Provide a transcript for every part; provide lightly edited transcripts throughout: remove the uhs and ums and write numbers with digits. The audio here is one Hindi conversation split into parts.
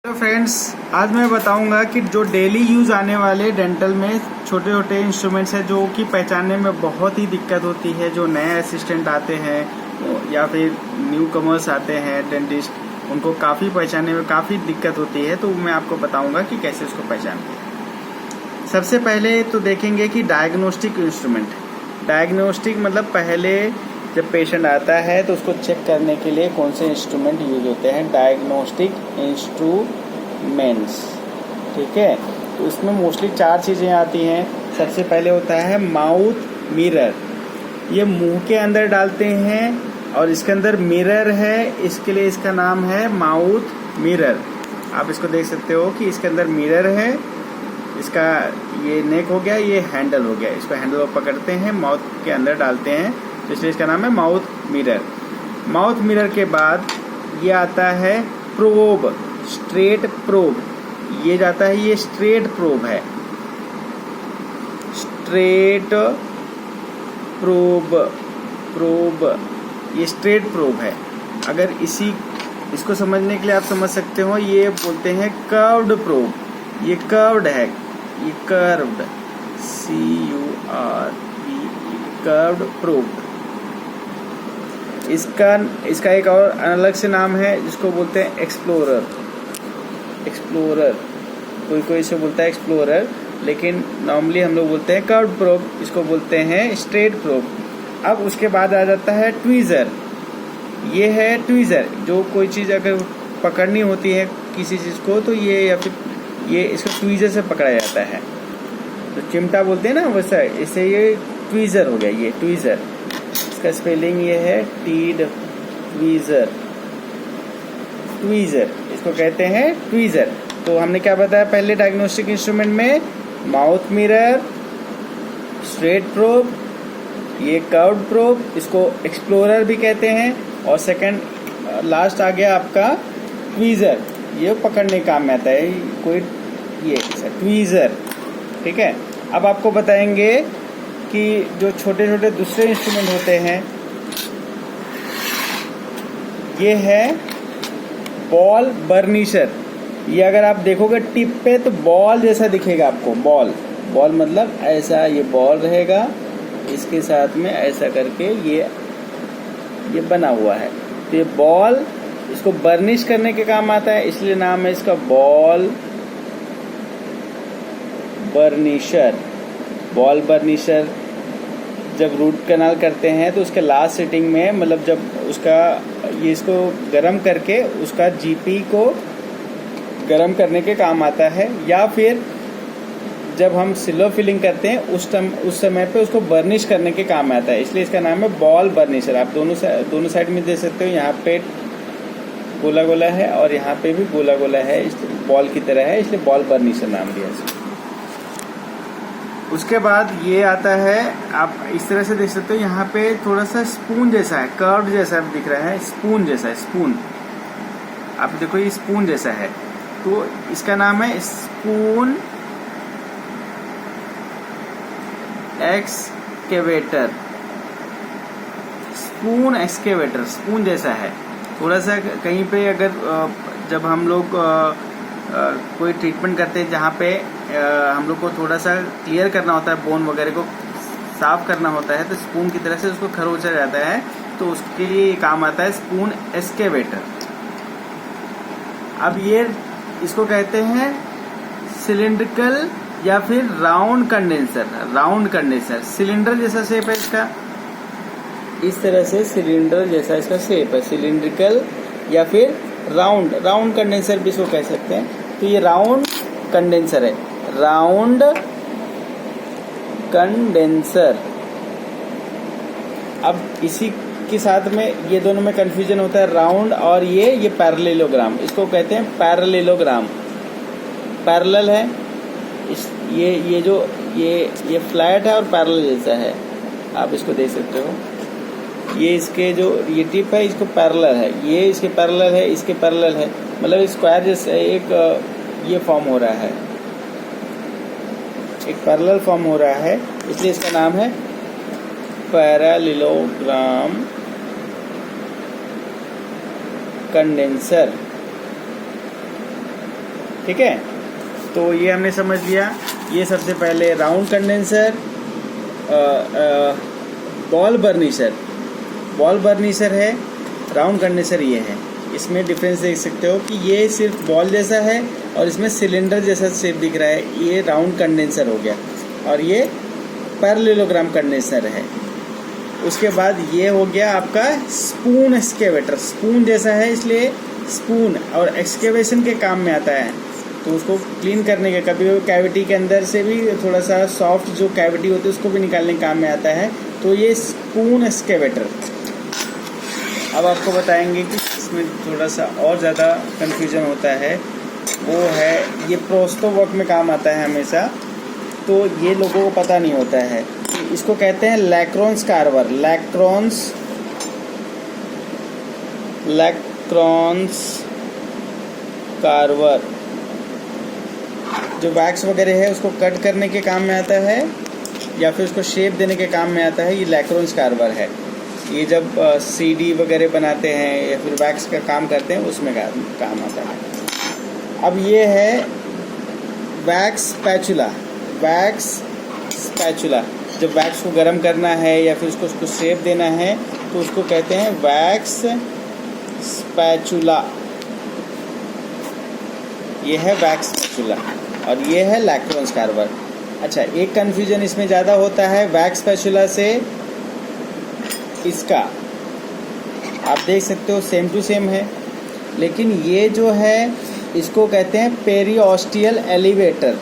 हेलो फ्रेंड्स, आज मैं बताऊंगा कि जो डेली यूज़ आने वाले डेंटल में छोटे छोटे इंस्ट्रूमेंट्स हैं जो कि पहचानने में बहुत ही दिक्कत होती है। जो नए असिस्टेंट आते हैं या फिर न्यू कमर्स आते हैं डेंटिस्ट, उनको काफ़ी पहचानने में काफ़ी दिक्कत होती है। तो मैं आपको बताऊंगा कि कैसे उसको पहचानते हैं। सबसे पहले तो देखेंगे कि डायग्नोस्टिक इंस्ट्रूमेंट। डायग्नोस्टिक मतलब पहले जब पेशेंट आता है तो उसको चेक करने के लिए कौन से इंस्ट्रूमेंट यूज होते हैं, डायग्नोस्टिक इंस्ट्रूमेंट्स। ठीक है, तो इसमें मोस्टली 4 चीज़ें आती हैं। सबसे पहले होता है माउथ मिरर। ये मुंह के अंदर डालते हैं और इसके अंदर मिरर है, इसके लिए इसका नाम है माउथ मिरर। आप इसको देख सकते हो कि इसके अंदर मिरर है। इसका ये नेक हो गया, ये हैंडल हो गया। इसको हैंडल पकड़ते हैं, माउथ के अंदर डालते हैं, इसलिए इसका नाम है माउथ मिरर। माउथ मिरर के बाद ये आता है प्रोब, स्ट्रेट प्रोब। ये जाता है, ये स्ट्रेट प्रोब है, स्ट्रेट प्रोब, ये स्ट्रेट प्रोब है। अगर इसको समझने के लिए आप समझ सकते हो, ये बोलते हैं कर्व्ड प्रोब। ये कर्व्ड है, ये कर्व्ड, CURV, कर्व्ड प्रोब। इसका एक और अलग से नाम है जिसको बोलते हैं एक्सप्लोरर। कोई इसे बोलता है एक्सप्लोरर, लेकिन नॉर्मली हम लोग बोलते हैं कर्व्ड प्रोब। इसको बोलते हैं स्ट्रेट प्रोब। अब उसके बाद आ जाता है ट्वीजर। ये है ट्वीजर, जो कोई चीज़ अगर पकड़नी होती है किसी चीज़ को, तो ये या फिर ये इसको ट्वीजर से पकड़ा जाता है। तो चिमटा बोलते हैं ना, वैसा इससे ये ट्वीजर हो गया। ये ट्वीजर, इसका स्पेलिंग ये है ट्वीजर। इसको कहते हैं ट्वीजर। तो हमने क्या बताया पहले डायग्नोस्टिक इंस्ट्रूमेंट में, माउथ मिरर, स्ट्रेट प्रोब, ये कर्व्ड प्रोब, इसको एक्सप्लोरर भी कहते हैं। और सेकंड लास्ट आ गया आपका ट्वीजर, ये पकड़ने काम में आता है कोई, ये ट्वीजर। ठीक है, अब आपको बताएंगे कि जो छोटे छोटे दूसरे इंस्ट्रूमेंट होते हैं, ये है बॉल बर्निशर। ये अगर आप देखोगे टिप पे तो बॉल जैसा दिखेगा आपको। बॉल मतलब ऐसा, ये बॉल रहेगा, इसके साथ में ऐसा करके ये बना हुआ है। तो ये बॉल, इसको बर्निश करने के काम आता है, इसलिए नाम है इसका बॉल बर्निशर। बॉल बर्निशर जब रूट कैनाल करते हैं तो उसके लास्ट सिटिंग में, मतलब जब उसका ये इसको गरम करके उसका GP को गरम करने के काम आता है, या फिर जब हम सिल्वर फिलिंग करते हैं उस समय पे उसको बर्निश करने के काम आता है, इसलिए इसका नाम है बॉल बर्निशर। आप दोनों साइड में देख सकते हो, यहाँ पे गोला गोला है और यहाँ पे भी गोला गोला है, बॉल की तरह है, इसलिए बॉल बर्निशर नाम दिया इसको। उसके बाद ये आता है, आप इस तरह से देख सकते हो, यहाँ पे थोड़ा सा स्पून जैसा है, कर्व जैसा दिख रहा है, स्पून जैसा है, स्पून। आप देखो ये स्पून जैसा है, तो इसका नाम है spoon excavator. Spoon excavator, spoon जैसा है थोड़ा सा। कहीं पे अगर जब हम लोग कोई ट्रीटमेंट करते हैं जहाँ पे हम लोग को थोड़ा सा क्लियर करना होता है, बोन वगैरह को साफ करना होता है, तो स्पून की तरह से उसको खरोचा जाता है, तो उसके लिए काम आता है स्पून एक्सकेवेटर। अब ये इसको कहते हैं सिलिंड्रिकल या फिर राउंड कंडेंसर। सिलेंडर जैसा शेप है इसका, इस तरह से सिलेंडर जैसा इसका शेप है, सिलिंड्रिकल या फिर राउंड कंडेंसर भी इसको कह सकते हैं। तो ये राउंड कंडेंसर है, राउंड कंडेंसर। अब इसी के साथ में ये दोनों में कंफ्यूजन होता है, राउंड और ये पैरेललोग्राम। इसको कहते हैं पैरेललोग्राम। पैरेलल है, ये जो ये फ्लैट है और पैरेलल जैसा है, आप इसको देख सकते हो। ये इसके जो ये टिप है, इसको पैरेलल है, ये इसके पैरेलल है, इसके पैरेलल है, मतलब स्क्वायर जैसा एक ये फॉर्म हो रहा है, एक पैरेलल फॉर्म हो रहा है, इसलिए इसका नाम है पैरेललोग्राम कंडेंसर। ठीक है, तो ये हमने समझ लिया। ये सबसे पहले राउंड कंडेंसर, बॉल बर्निशर है, राउंड कंडेंसर ये है। इसमें डिफरेंस देख सकते हो कि ये सिर्फ बॉल जैसा है और इसमें सिलेंडर जैसा शेप दिख रहा है, ये राउंड कंडेंसर हो गया। और ये पैरेललोग्राम कंडेंसर है। उसके बाद ये हो गया आपका स्पून एक्सकेवेटर, स्पून जैसा है इसलिए स्पून और एक्सकेवेशन के काम में आता है। तो उसको क्लीन करने के, कभी कैविटी के अंदर से भी थोड़ा सा सॉफ्ट जो कैविटी होती है उसको भी निकालने के काम में आता है। तो ये स्पून एक्सकेवेटर। अब आपको बताएंगे कि इसमें थोड़ा सा और ज़्यादा कन्फ्यूजन होता है, वो है ये प्रोस्तो वर्क में काम आता है हमेशा। तो ये लोगों को पता नहीं होता है, इसको कहते हैं लैक्रोन्स कार्वर। लैक्रोन्स कार्वर जो वैक्स वगैरह है उसको कट करने के काम में आता है या फिर उसको शेप देने के काम में आता है। ये लैक्रोन्स कार्वर है। ये जब सीडी वगैरह बनाते हैं या फिर वैक्स का काम करते हैं उसमें काम आता है। अब ये है वैक्स स्पैचुला। जब वैक्स को गर्म करना है या फिर उसको शेप देना है तो उसको कहते हैं वैक्स स्पैचुला। ये है वैक्स स्पैचुला और ये है लैक्रोन्स कार्वर। अच्छा, एक कन्फ्यूजन इसमें ज़्यादा होता है वैक्स स्पैचुला से इसका, आप देख सकते हो सेम टू सेम है, लेकिन ये जो है इसको कहते हैं पेरिओस्टियल एलिवेटर।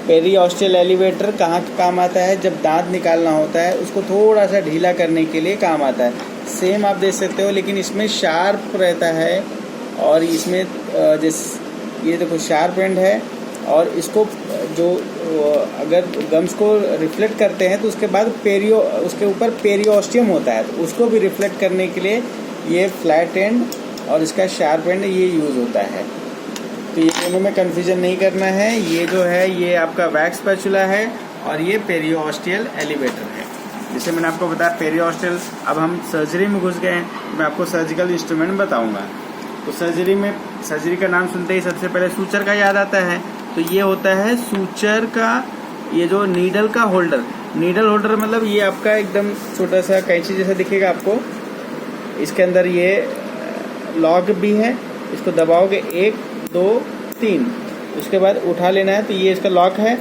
पेरिओस्टियल एलिवेटर कहाँ काम आता है? जब दांत निकालना होता है उसको थोड़ा सा ढीला करने के लिए काम आता है। सेम आप देख सकते हो, लेकिन इसमें शार्प रहता है और इसमें ये देखो शार्प एंड है। और इसको जो अगर गम्स को रिफ्लेक्ट करते हैं तो उसके बाद उसके ऊपर पेरिओस्टियम होता है, तो उसको भी रिफ्लेक्ट करने के लिए ये फ्लैट एंड और इसका शार्प एंड ये यूज़ होता है। तो ये दोनों में कन्फ्यूजन नहीं करना है। ये जो है ये आपका वैक्स स्पैचुला है और ये पेरिओस्टियल एलिवेटर है। जैसे मैंने आपको बताया पेरिओस्टियल। अब हम सर्जरी में घुस गए हैं, मैं आपको सर्जिकल इंस्ट्रूमेंट बताऊंगा। तो सर्जरी का नाम सुनते ही सबसे पहले सूचर का याद आता है। तो ये होता है सूचर का, ये जो नीडल का होल्डर। नीडल होल्डर मतलब ये आपका एकदम छोटा सा कैंची जैसा दिखेगा आपको। इसके अंदर ये लॉक भी है, इसको दबाओगे 1 2 3, उसके बाद उठा लेना है। तो ये इसका लॉक है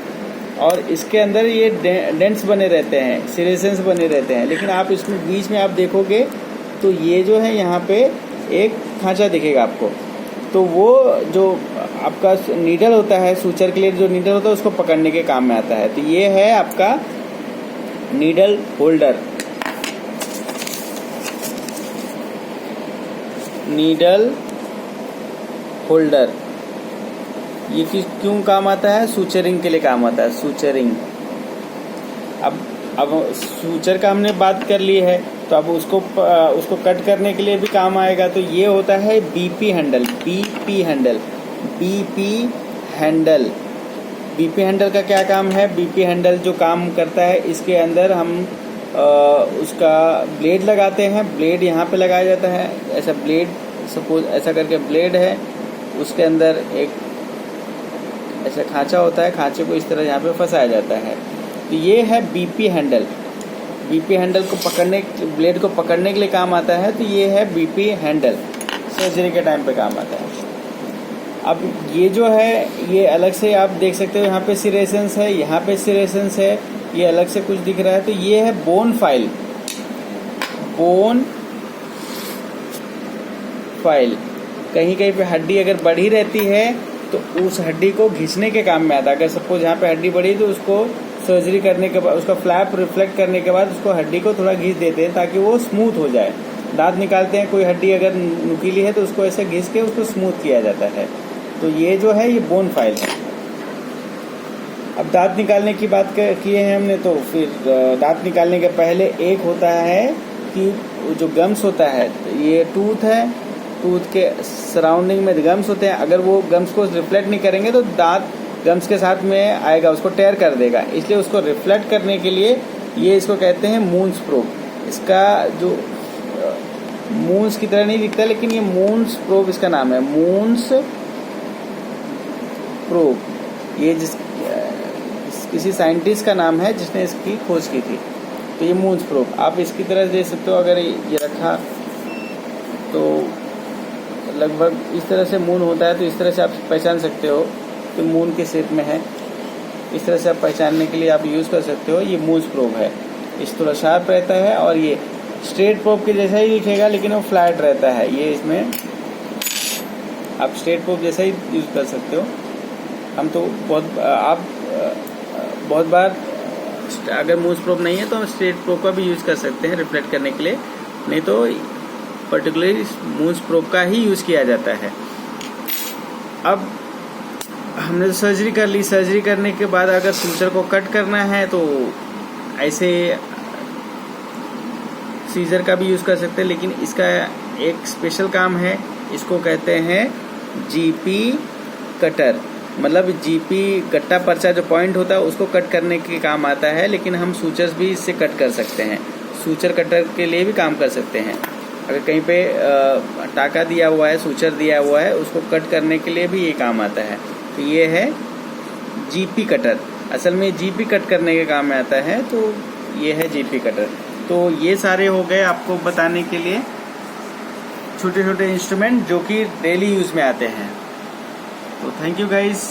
और इसके अंदर ये डेंट्स बने रहते हैं, सिरेशंस बने रहते हैं। लेकिन आप इसमें बीच में आप देखोगे तो ये जो है यहाँ पे एक खांचा दिखेगा आपको। तो वो जो आपका नीडल होता है, सूचर के लिए जो नीडल होता है उसको पकड़ने के काम में आता है। तो ये है आपका नीडल होल्डर। नीडल होल्डर ये क्यों काम आता है? सूचरिंग के लिए काम आता है, सूचरिंग। अब सूचर का हमने बात कर ली है, तो अब उसको कट करने के लिए भी काम आएगा। तो ये होता है बीपी हैंडल। बीपी हैंडल का क्या काम है? बीपी हैंडल जो काम करता है, इसके अंदर हम उसका ब्लेड लगाते हैं। ब्लेड यहाँ पे लगाया जाता है, ऐसा ब्लेड, सपोज ऐसा करके ब्लेड है, उसके अंदर एक ऐसा खांचा होता है, खांचे को इस तरह यहाँ पे फंसाया जाता है। तो ये है बीपी हैंडल। बीपी हैंडल को पकड़ने, ब्लेड को पकड़ने के लिए काम आता है। तो ये है बीपी हैंडल, सर्जरी के टाइम पे काम आता है। अब ये जो है ये अलग से आप देख सकते हो, यहाँ पे सिरेशंस है, यहाँ पे सिरेशंस है, ये अलग से कुछ दिख रहा है। तो ये है बोन फाइल। कहीं कहीं पे हड्डी अगर बढ़ी रहती है तो उस हड्डी को घिसने के काम में आता है। अगर सपोज यहाँ पे हड्डी बढ़ी तो उसको सर्जरी करने के बाद, उसका फ्लैप रिफ्लेक्ट करने के बाद उसको हड्डी को थोड़ा घिस देते हैं ताकि वो स्मूथ हो जाए। दांत निकालते हैं, कोई हड्डी अगर नुकीली है तो उसको ऐसे घिस के उसको स्मूथ किया जाता है। तो ये जो है ये बोन फाइल है। अब दांत निकालने की बात किए हैं हमने, तो फिर दांत निकालने के पहले एक होता है कि जो गम्स होता है, ये टूथ है, टूथ के सराउंडिंग में गम्स होते हैं। अगर वो गम्स को रिफ्लेक्ट नहीं करेंगे तो दांत गम्स के साथ में आएगा, उसको टेयर कर देगा। इसलिए उसको रिफ्लेक्ट करने के लिए ये इसको कहते हैं मून्स प्रोब। इसका जो मून्स की तरह नहीं दिखता, लेकिन ये मून्स प्रोब इसका नाम है, मून्स प्रोब। ये किसी साइंटिस्ट का नाम है जिसने इसकी खोज की थी। तो ये मून्स प्रोब आप इसकी तरह दे सकते हो। अगर ये रखा तो लगभग इस तरह से मून होता है, तो इस तरह से आप पहचान सकते हो कि मून के शेप में है। इस तरह से आप पहचानने के लिए आप यूज़ कर सकते हो। ये मून्स प्रोब है, इस थोड़ा शार्प रहता है, और ये स्ट्रेट प्रोब के जैसा ही दिखेगा लेकिन वो फ्लैट रहता है। ये इसमें आप स्ट्रेट प्रोब जैसा ही यूज़ कर सकते हो। हम तो बहुत बार अगर मून्स प्रोब नहीं है तो हम स्ट्रेट प्रोब का भी यूज़ कर सकते हैं रिफ्लेक्ट करने के लिए, नहीं तो पर्टिकुलरली मून्स प्रोब का ही यूज़ किया जाता है। अब हमने तो सर्जरी कर ली। सर्जरी करने के बाद अगर सूचर को कट करना है तो ऐसे सीजर का भी यूज़ कर सकते हैं, लेकिन इसका एक स्पेशल काम है। इसको कहते हैं जीपी कटर। मतलब जीपी गट्टा पर्चा जो पॉइंट होता है उसको कट करने के काम आता है, लेकिन हम सूचर्स भी इससे कट कर सकते हैं। सूचर कटर के लिए भी काम कर सकते हैं। अगर कहीं पे टाका दिया हुआ है, सूचर दिया हुआ है, उसको कट करने के लिए भी ये काम आता है। तो ये है जीपी कटर। असल में जीपी कट करने के काम में आता है, तो ये है जीपी कटर। तो ये सारे हो गए आपको बताने के लिए छोटे छोटे इंस्ट्रूमेंट जो कि डेली यूज़ में आते हैं। तो थैंक यू गाइस।